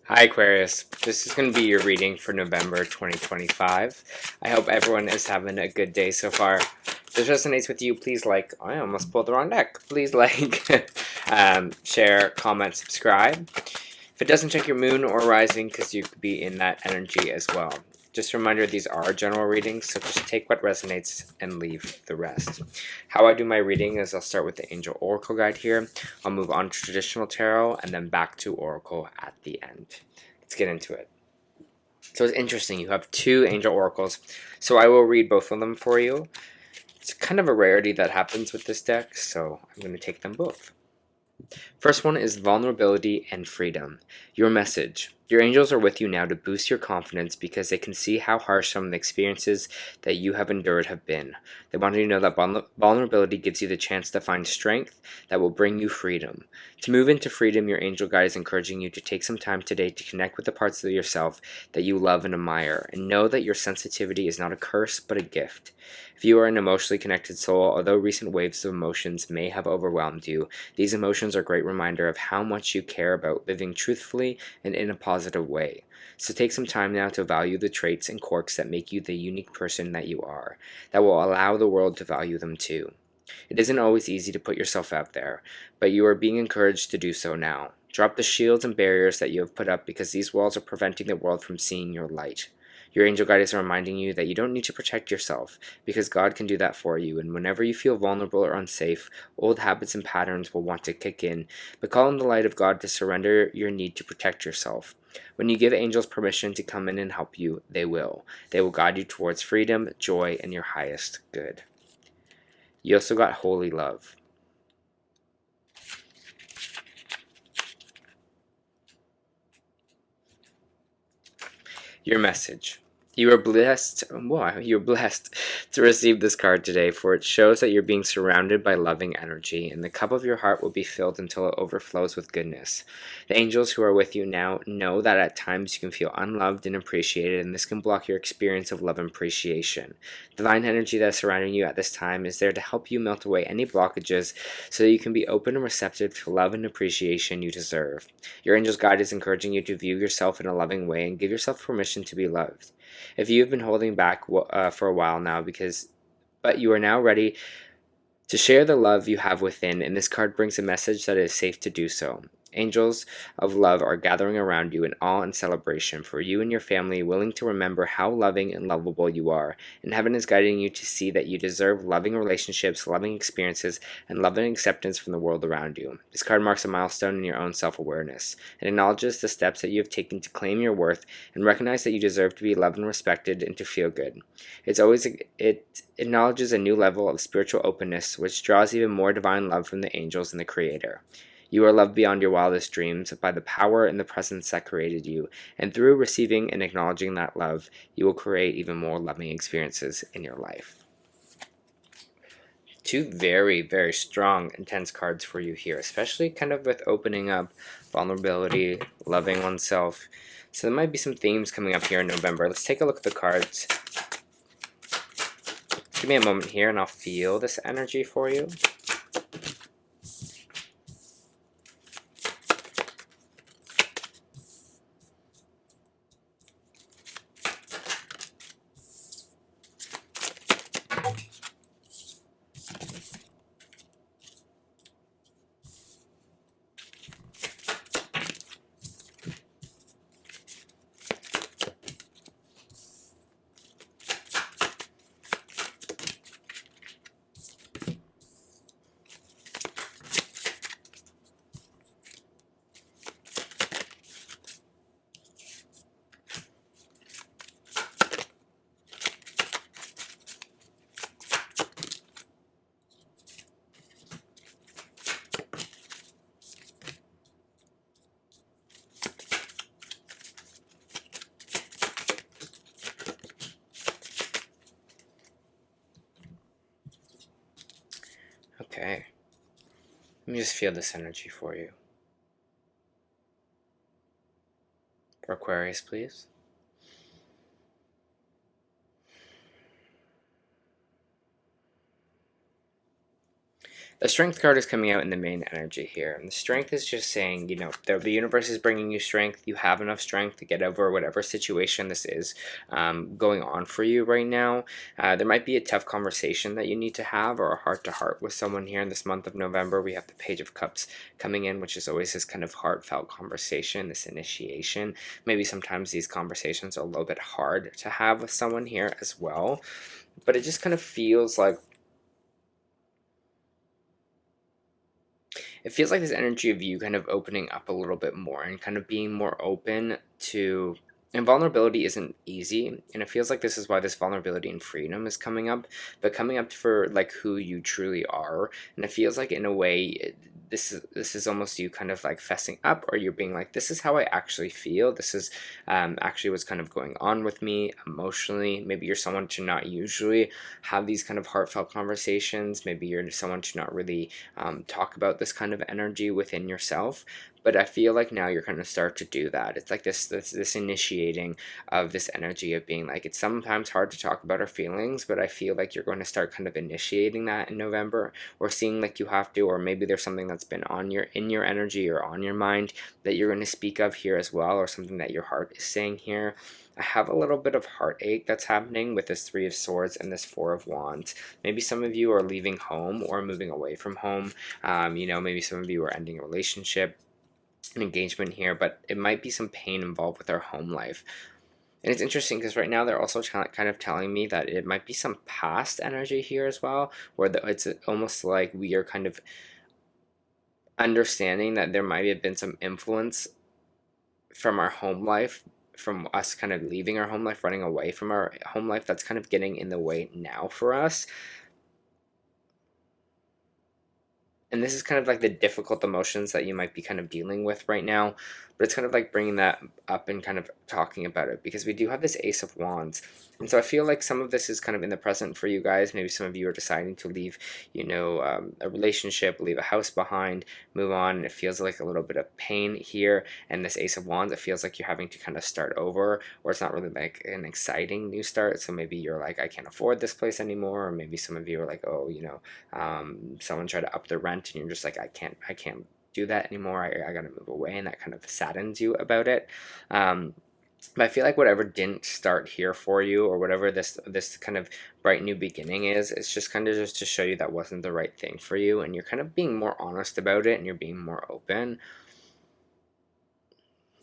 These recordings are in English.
Hi Aquarius, this is going to be your reading for November 2025. I hope everyone is having a good day so far. If this resonates with you, please I almost pulled the wrong deck. Please share, comment, subscribe. If it doesn't, check your moon or rising because you could be in that energy as well. Just a reminder, these are general readings, so just take what resonates and leave the rest. How I do my reading is I'll start with the Angel Oracle guide here. I'll move on to traditional tarot and then back to Oracle at the end. Let's get into it. So it's interesting, you have two Angel Oracles, so I will read both of them for you. It's kind of a rarity that happens with this deck, so I'm going to take them both. First one is vulnerability and freedom. Your message. Your angels are with you now to boost your confidence because they can see how harsh some of the experiences that you have endured have been. They want you to know that vulnerability gives you the chance to find strength that will bring you freedom. To move into freedom, your angel guide is encouraging you to take some time today to connect with the parts of yourself that you love and admire, and know that your sensitivity is not a curse but a gift. If you are an emotionally connected soul, although recent waves of emotions may have overwhelmed you, these emotions are a great reminder of how much you care about living truthfully and in a positive way. So take some time now to value the traits and quirks that make you the unique person that you are, that will allow the world to value them too. It isn't always easy to put yourself out there, but you are being encouraged to do so now. Drop the shields and barriers that you have put up because these walls are preventing the world from seeing your light. Your angel guide is reminding you that you don't need to protect yourself because God can do that for you, and whenever you feel vulnerable or unsafe, old habits and patterns will want to kick in, but call on the light of God to surrender your need to protect yourself. When you give angels permission to come in and help you, they will. They will guide you towards freedom, joy, and your highest good. You also got holy love. Your message. You are blessed. Wow, you're blessed to receive this card today, for it shows that you're being surrounded by loving energy, and the cup of your heart will be filled until it overflows with goodness. The angels who are with you now know that at times you can feel unloved and appreciated, and this can block your experience of love and appreciation. Divine energy that is surrounding you at this time is there to help you melt away any blockages so that you can be open and receptive to love and appreciation you deserve. Your angel's guide is encouraging you to view yourself in a loving way and give yourself permission to be loved. If you have been holding back for a while now but you are now ready to share the love you have within, and this card brings a message that it is safe to do so. Angels of love are gathering around you in awe and celebration for you and your family, willing to remember how loving and lovable you are. And heaven is guiding you to see that you deserve loving relationships, loving experiences, and loving acceptance from the world around you. This card marks a milestone in your own self-awareness. It acknowledges the steps that you have taken to claim your worth and recognize that you deserve to be loved and respected and to feel good. It acknowledges a new level of spiritual openness, which draws even more divine love from the angels and the Creator. You are loved beyond your wildest dreams by the power and the presence that created you, and through receiving and acknowledging that love, you will create even more loving experiences in your life. Two very, very strong, intense cards for you here, especially kind of with opening up, vulnerability, loving oneself. So there might be some themes coming up here in November. Let's take a look at the cards. Give me a moment here and I'll feel this energy for you. Okay. Let me just feel this energy for you. For Aquarius, please. The Strength card is coming out in the main energy here. And the Strength is just saying, you know, the universe is bringing you strength. You have enough strength to get over whatever situation this is going on for you right now. There might be a tough conversation that you need to have, or a heart-to-heart with someone here in this month of November. We have the Page of Cups coming in, which is always this kind of heartfelt conversation, this initiation. Maybe sometimes these conversations are a little bit hard to have with someone here as well. But it just kind of feels like this energy of you kind of opening up a little bit more and kind of being more open to, and vulnerability isn't easy, and it feels like this is why this vulnerability and freedom is coming up, but coming up for like who you truly are. And it feels like in a way this is almost you kind of like fessing up, or you're being like, this is how I actually feel, this is actually what's kind of going on with me emotionally. Maybe you're someone to not usually have these kind of heartfelt conversations. Maybe you're someone to not really talk about this kind of energy within yourself. But I feel like now you're going to start to do that. It's like this initiating of this energy of being like, it's sometimes hard to talk about our feelings, but I feel like you're going to start kind of initiating that in November, or seeing like you have to, or maybe there's something that's been on in your energy or on your mind that you're going to speak of here as well, or something that your heart is saying here. I have a little bit of heartache that's happening with this Three of Swords and this Four of Wands. Maybe some of you are leaving home or moving away from home. You know, maybe some of you are ending a relationship, an engagement here, but it might be some pain involved with our home life. And it's interesting because right now they're also kind of telling me that it might be some past energy here as well, where it's almost like we are kind of understanding that there might have been some influence from our home life, from us kind of leaving our home life, running away from our home life, that's kind of getting in the way now for us. And this is kind of like the difficult emotions that you might be kind of dealing with right now, but it's kind of like bringing that up and kind of talking about it, because we do have this Ace of Wands. And so I feel like some of this is kind of in the present for you guys. Maybe some of you are deciding to leave, you know, a relationship, leave a house behind, move on, and it feels like a little bit of pain here. And this Ace of Wands, it feels like you're having to kind of start over, or it's not really like an exciting new start. So maybe you're like, I can't afford this place anymore, or maybe some of you are like, oh, you know, someone tried to up the rent, and you're just like, I can't do that anymore, I gotta move away, and that kind of saddens you about it. But I feel like whatever didn't start here for you, or whatever this kind of bright new beginning is, it's just kind of just to show you that wasn't the right thing for you, and you're kind of being more honest about it, and you're being more open.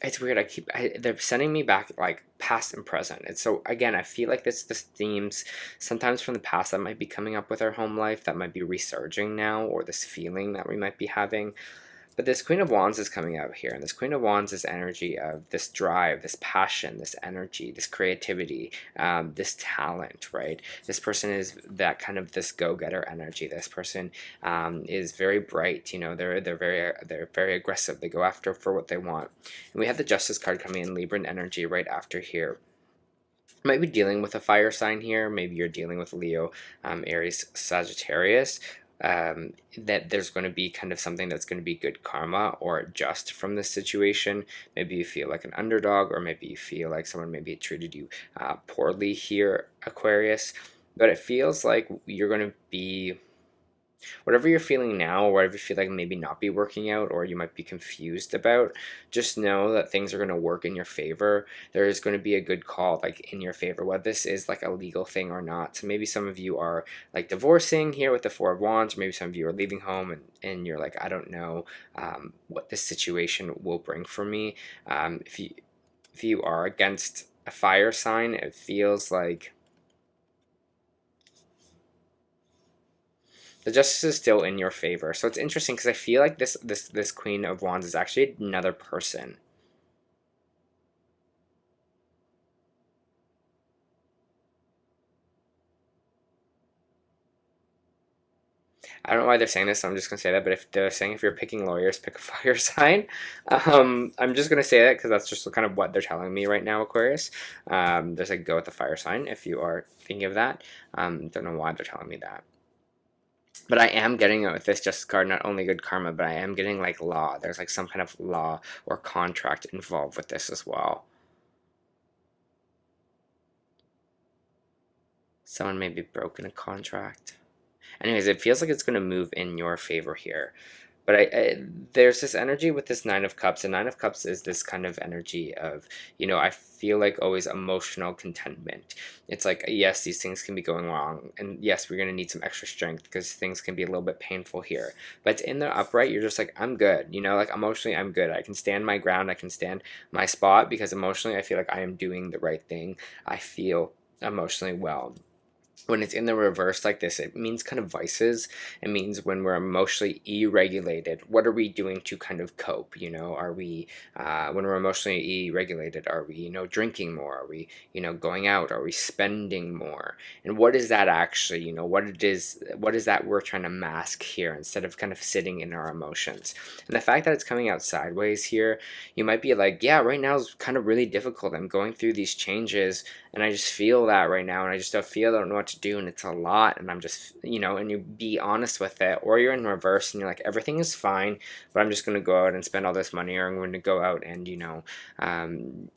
It's weird. They're sending me back like past and present. And so again, I feel like this themes sometimes from the past that might be coming up with our home life, that might be resurging now, or this feeling that we might be having. But this Queen of Wands is coming out here, and this Queen of Wands is energy of this drive, this passion, this energy, this creativity, this talent, right? This person is that kind of this go-getter energy. This person is very bright. You know, they're very aggressive. They go after for what they want. And we have the Justice card coming in, Libran energy, right after here. You might be dealing with a fire sign here. Maybe you're dealing with Leo, Aries, Sagittarius. That there's going to be kind of something that's going to be good karma or just from this situation. Maybe you feel like an underdog, or maybe you feel like someone maybe treated you poorly here, Aquarius. But it feels like you're going to be, whatever you're feeling now, or whatever you feel like maybe not be working out, or you might be confused about, just know that things are going to work in your favor. There is going to be a good call like in your favor, whether this is like a legal thing or not. So maybe some of you are like divorcing here with the Four of Wands, or maybe some of you are leaving home, and you're like, I don't know what this situation will bring for me. If you are against a fire sign, it feels like the Justice is still in your favor. So it's interesting because I feel like this Queen of Wands is actually another person. I don't know why they're saying this, so I'm just going to say that. But if they're saying if you're picking lawyers, pick a fire sign. I'm just going to say that because that's just kind of what they're telling me right now, Aquarius. There's like, go with the fire sign if you are thinking of that. Don't know why they're telling me that. But I am getting with this Justice card not only good karma, but I am getting like law. There's like some kind of law or contract involved with this as well. Someone may be broken a contract. Anyways, it feels like it's going to move in your favor here. But there's this energy with this Nine of Cups, and Nine of Cups is this kind of energy of, I feel like always emotional contentment. It's like, yes, these things can be going wrong, and yes, we're going to need some extra strength because things can be a little bit painful here. But in the upright, you're just like, I'm good, like emotionally, I'm good. I can stand my ground, I can stand my spot because emotionally, I feel like I am doing the right thing. I feel emotionally well. When it's in the reverse like this, it means kind of vices. It means when we're emotionally deregulated, what are we doing to kind of cope? Are we, when we're emotionally deregulated, are we, drinking more? Are we, going out? Are we spending more? And what is that actually, what is that we're trying to mask here instead of kind of sitting in our emotions? And the fact that it's coming out sideways here, you might be like, yeah, right now is kind of really difficult. I'm going through these changes and I just feel that right now, and I just don't know what to do, and it's a lot, and I'm just, and you be honest with it. Or you're in reverse and you're like, everything is fine, but I'm just going to go out and spend all this money, or I'm going to go out and, um,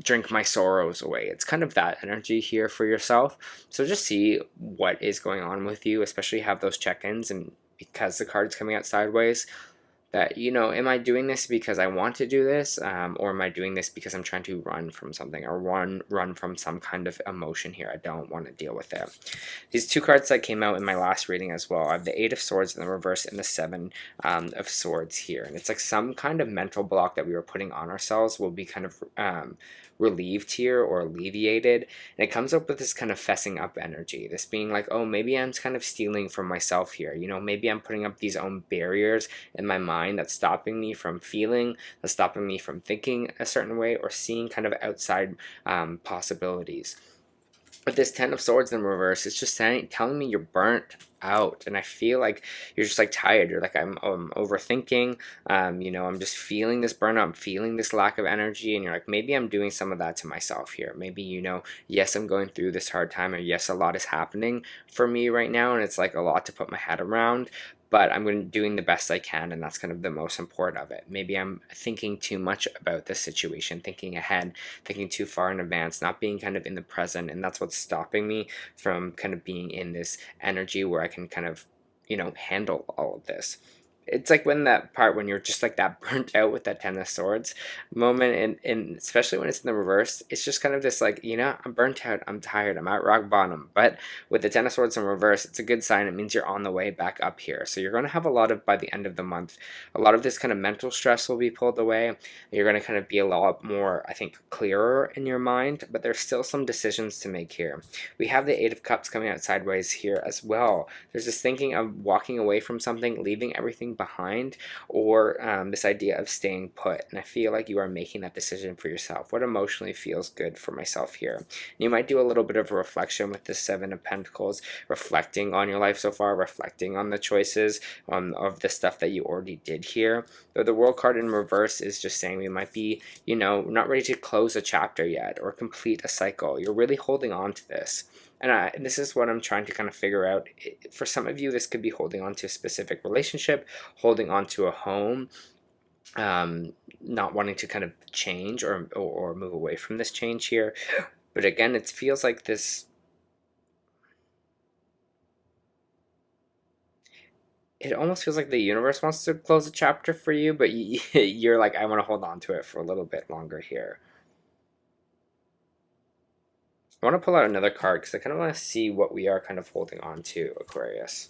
drink my sorrows away. It's kind of that energy here for yourself. So just see what is going on with you, especially have those check-ins. And because the card's coming out sideways, that, am I doing this because I want to do this, or am I doing this because I'm trying to run from something, or run from some kind of emotion here? I don't want to deal with it. These two cards that came out in my last reading as well, I have the Eight of Swords in the reverse and the Seven of Swords here, and it's like some kind of mental block that we were putting on ourselves will be kind of relieved here or alleviated. And it comes up with this kind of fessing up energy, this being like, oh, maybe I'm kind of stealing from myself here, maybe I'm putting up these own barriers in my mind that's stopping me from feeling, that's stopping me from thinking a certain way or seeing kind of outside possibilities. But this Ten of Swords in reverse, it's just telling me you're burnt out, and I feel like you're just like tired. You're like, I'm overthinking. I'm just feeling this burnout. I'm feeling this lack of energy, and you're like, maybe I'm doing some of that to myself here. Maybe yes, I'm going through this hard time, or yes, a lot is happening for me right now, and it's like a lot to put my head around. But I'm doing the best I can, and that's kind of the most important of it. Maybe I'm thinking too much about this situation, thinking ahead, thinking too far in advance, not being kind of in the present, and that's what's stopping me from kind of being in this energy where I can kind of, handle all of this. It's like when you're just like that burnt out with that Ten of Swords moment, and especially when it's in the reverse, it's just kind of this like, I'm burnt out, I'm tired, I'm at rock bottom. But with the Ten of Swords in reverse, it's a good sign. It means you're on the way back up here. So you're going to have a lot of, by the end of the month, a lot of this kind of mental stress will be pulled away. You're going to kind of be a lot more, I think, clearer in your mind, but there's still some decisions to make here. We have the Eight of Cups coming out sideways here as well. There's this thinking of walking away from something, leaving everything behind, or this idea of staying put. And I feel like you are making that decision for yourself. What emotionally feels good for myself here? And you might do a little bit of a reflection with the Seven of Pentacles, reflecting on your life so far, reflecting on the choices of the stuff that you already did here. Though the World card in reverse is just saying we might be, not ready to close a chapter yet or complete a cycle. You're really holding on to this. And this is what I'm trying to kind of figure out. For some of you, this could be holding on to a specific relationship, holding on to a home, not wanting to kind of change or move away from this change here. But again, it feels like this. It almost feels like the universe wants to close a chapter for you, but you're like, I want to hold on to it for a little bit longer here. I want to pull out another card because I kind of want to see what we are kind of holding on to, Aquarius.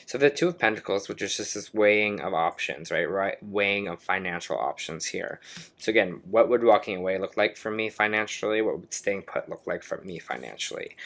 So the Two of Pentacles, which is just this weighing of options, right? Weighing of financial options here. So again, what would walking away look like for me financially? What would staying put look like for me financially?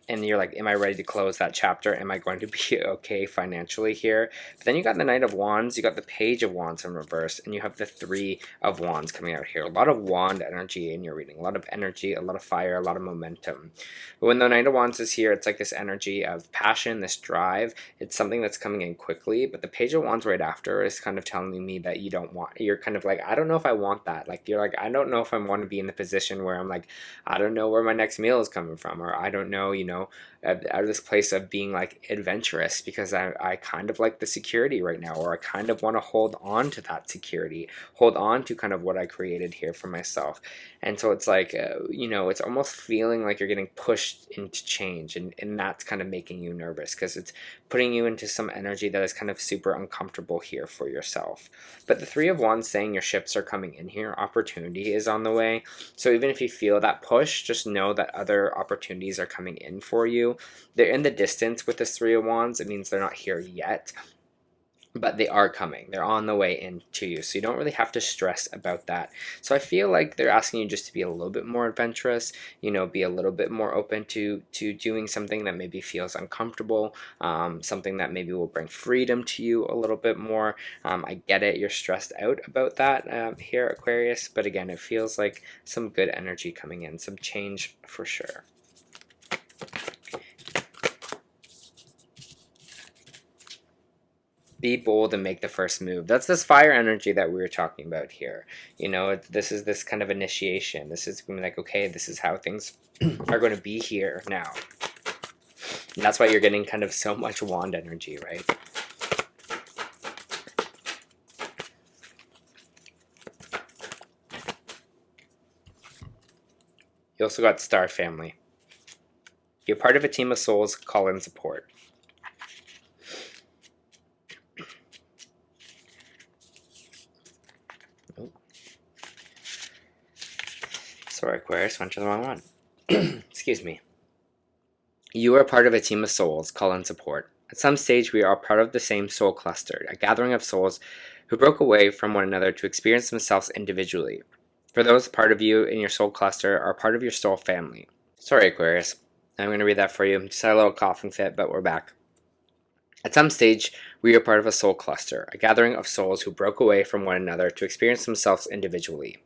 and you're like, am I ready to close that chapter? Am I going to be okay financially here? But then you got the Knight of Wands, you got the Page of Wands in reverse, and you have the Three of Wands coming out here. A lot of wand energy in your reading, a lot of energy, a lot of fire, a lot of momentum. But when the Knight of Wands is here, it's like this energy of passion, this drive. It's something that's coming in quickly, but the Page of Wands right after is kind of telling me that you don't want, you're kind of like, I don't know if I want that. Like, you're like, I don't know if I want to be in the position where I'm like, I don't know where my next meal is coming from, or I don't know, out of this place of being like adventurous, because I kind of like the security right now, or I kind of want to hold on to that security, hold on to kind of what I created here for myself. And so it's like, it's almost feeling like you're getting pushed into change, and that's kind of making you nervous, because it's putting you into some energy that is kind of super uncomfortable here for yourself. But the Three of Wands saying your ships are coming in here, opportunity is on the way. So even if you feel that push, just know that other opportunities are coming in for you. They're in the distance with this Three of Wands. It means they're not here yet, but they are coming. They're on the way into you, so you don't really have to stress about that. So I feel like they're asking you just to be a little bit more adventurous, be a little bit more open to doing something that maybe feels uncomfortable, something that maybe will bring freedom to you a little bit more. I get it, you're stressed out about that here, Aquarius, but again, it feels like some good energy coming in, some change for sure. Be bold and make the first move. That's this fire energy that we were talking about here. This is this kind of initiation. This is going to be like, okay, this is how things are going to be here now. And that's why you're getting kind of so much wand energy, right? You also got Star Family. You're part of a team of souls, call in support. Sorry, Aquarius, went to the wrong one. Excuse me. You are part of a team of souls, call in support. At some stage, we are part of the same soul cluster, a gathering of souls who broke away from one another to experience themselves individually. For those part of you in your soul cluster are part of your soul family. Sorry, Aquarius. I'm going to read that for you. Just had a little coughing fit, but we're back. At some stage, we are part of a soul cluster, a gathering of souls who broke away from one another to experience themselves individually.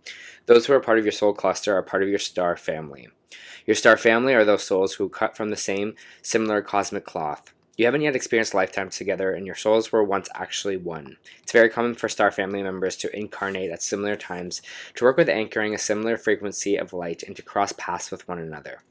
Those who are part of your soul cluster are part of your star family. Your star family are those souls who cut from the same, similar cosmic cloth. You haven't yet experienced lifetimes together, and your souls were once actually one. It's very common for star family members to incarnate at similar times, to work with anchoring a similar frequency of light, and to cross paths with one another.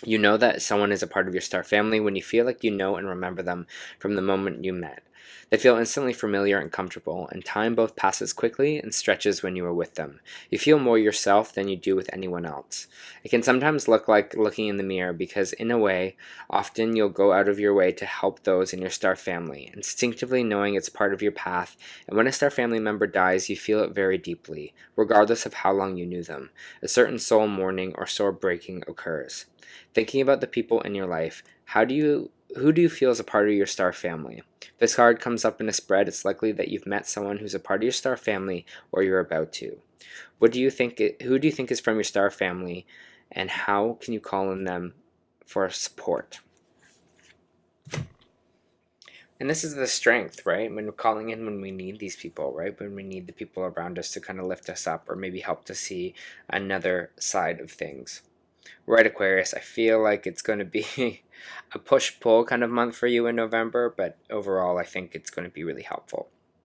You know that someone is a part of your star family when you feel like you know and remember them from the moment you met. They feel instantly familiar and comfortable, and time both passes quickly and stretches when you are with them. You feel more yourself than you do with anyone else. It can sometimes look like looking in the mirror because, in a way, often you'll go out of your way to help those in your star family, instinctively knowing it's part of your path, and when a star family member dies, you feel it very deeply, regardless of how long you knew them. A certain soul mourning or soul breaking occurs. Thinking about the people in your life, who do you feel is a part of your star family? If this card comes up in a spread, it's likely that you've met someone who's a part of your star family, or you're about to. Who do you think is from your star family, and how can you call on them for support? And this is the strength, right? When we're calling in when we need these people, right? When we need the people around us to kind of lift us up, or maybe help to see another side of things. Right, Aquarius, I feel like it's going to be a push-pull kind of month for you in November, but overall I think it's going to be really helpful.